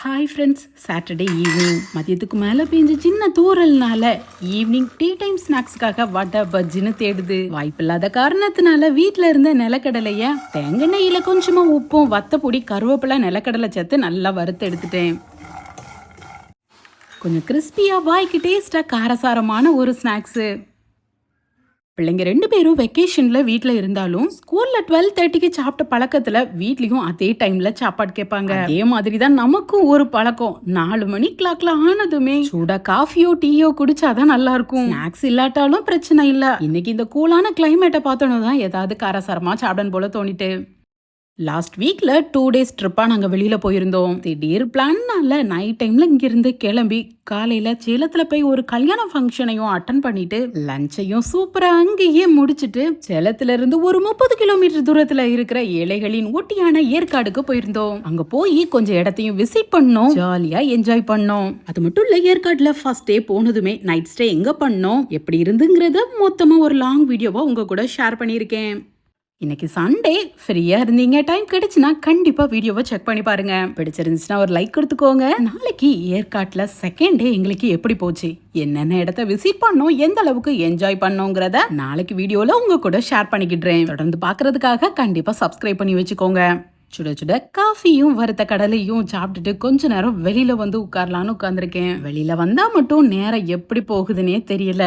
Hi friends, Saturday evening மதியத்துக்கு மேலே பெஞ்சு சின்ன தூரல்னால ஈவினிங் டீ டைம் ஸ்நாக்ஸ்க்காக வடை பஜ்ஜின்னு தேடுது. வாய்ப்பில்லாத காரணத்தினால வீட்டில் இருந்த நிலக்கடலைய தேங்காய்ல கொஞ்சமா உப்பும் வத்தப்பொடி கருவேப்பிலை நிலக்கடலை சேர்த்து நல்லா வறுத்து எடுத்துட்டேன். கொஞ்சம் கிறிஸ்பியா வாய்க்கு டேஸ்டா காரசாரமான ஒரு ஸ்நாக்ஸு. பிள்ளைங்க 2 பேரும் வெக்கேஷன்ல வீட்ல இருந்தாலும் ஸ்கூல்ல 12:30க்கு சாப்பிட்ட பழக்கத்துல வீட்லயும் அதே டைம்ல சாப்பாடு கேட்பாங்க. அதே மாதிரி தான் நமக்கும் ஒரு பழக்கம். 4 மணி கிளாக்ல ஆனதுமே சூடா காஃபியோ டீயோ குடிச்சாதான் நல்லா இருக்கும். ஸ்நாக்ஸ் இல்லாட்டாலும் பிரச்சனை இல்ல. இன்னைக்கு இந்த கூலான கிளைமேட்டை பார்த்தோன்னு தான் ஏதாவது காரசாரமா சாப்பிடணும் போல தோணிட்டு. லாஸ்ட் வீக்ல 2 டேஸ் ட்ரிப்பா நாங்க வெளியில போயிருந்தோம். திடீர் பிளான்னால நைட் டைம்ல இங்கிருந்து கிளம்பி காலையில சேலத்துல போய் ஒரு கல்யாண ஃபங்க்ஷனையும் அட்டன் பண்ணிட்டு லஞ்சையும் சூப்பரா அங்கேயே முடிச்சிட்டு சேலத்துல இருந்து ஒரு 30 கிலோமீட்டர் தூரத்துல இருக்கிற ஏழைகளின் ஊட்டியான ஏற்காடுக்கு போயிருந்தோம். அங்க போய் கொஞ்சம் இடத்தையும் விசிட் பண்ணோம், ஜாலியா என்ஜாய் பண்ணோம். அது மட்டும் இல்ல, ஏற்காடுல ஃபர்ஸ்ட் டே போனதுமே நைட் ஸ்டே எங்க பண்ணோம், எப்படி இருந்துங்கிறத மொத்தமா ஒரு லாங் வீடியோவா உங்க கூட ஷேர் பண்ணியிருக்கேன். இன்னைக்கு சண்டே, ஃப்ரீயா இருந்தீங்க, டைம் கிடைச்சுன்னா கண்டிப்பா வீடியோவை செக் பண்ணி பாருங்க. பிடிச்சிருந்துச்சுன்னா ஒரு லைக் கொடுத்துக்கோங்க. நாளைக்கு ஏற்காட்டுல செகண்ட் டே எங்களுக்கு எப்படி போச்சு, என்னென்ன இடத்த விசிட் பண்ணோம், எந்த அளவுக்கு என்ஜாய் பண்ணோங்கிறத நாளைக்கு வீடியோல உங்க கூட ஷேர் பண்ணிக்கிடுறேன். தொடர்ந்து பாக்குறதுக்காக கண்டிப்பா சப்ஸ்கிரைப் பண்ணி வச்சுக்கோங்க. சுட சுட காஃபியும் வறுத்த கடலையும் சாப்பிட்டுட்டு கொஞ்ச நேரம் வெளியில வந்து உட்காரலான்னு உட்கார்ந்துருக்கேன். வெளியில வந்தா மட்டும் நேரம் எப்படி போகுதுன்னே தெரியல.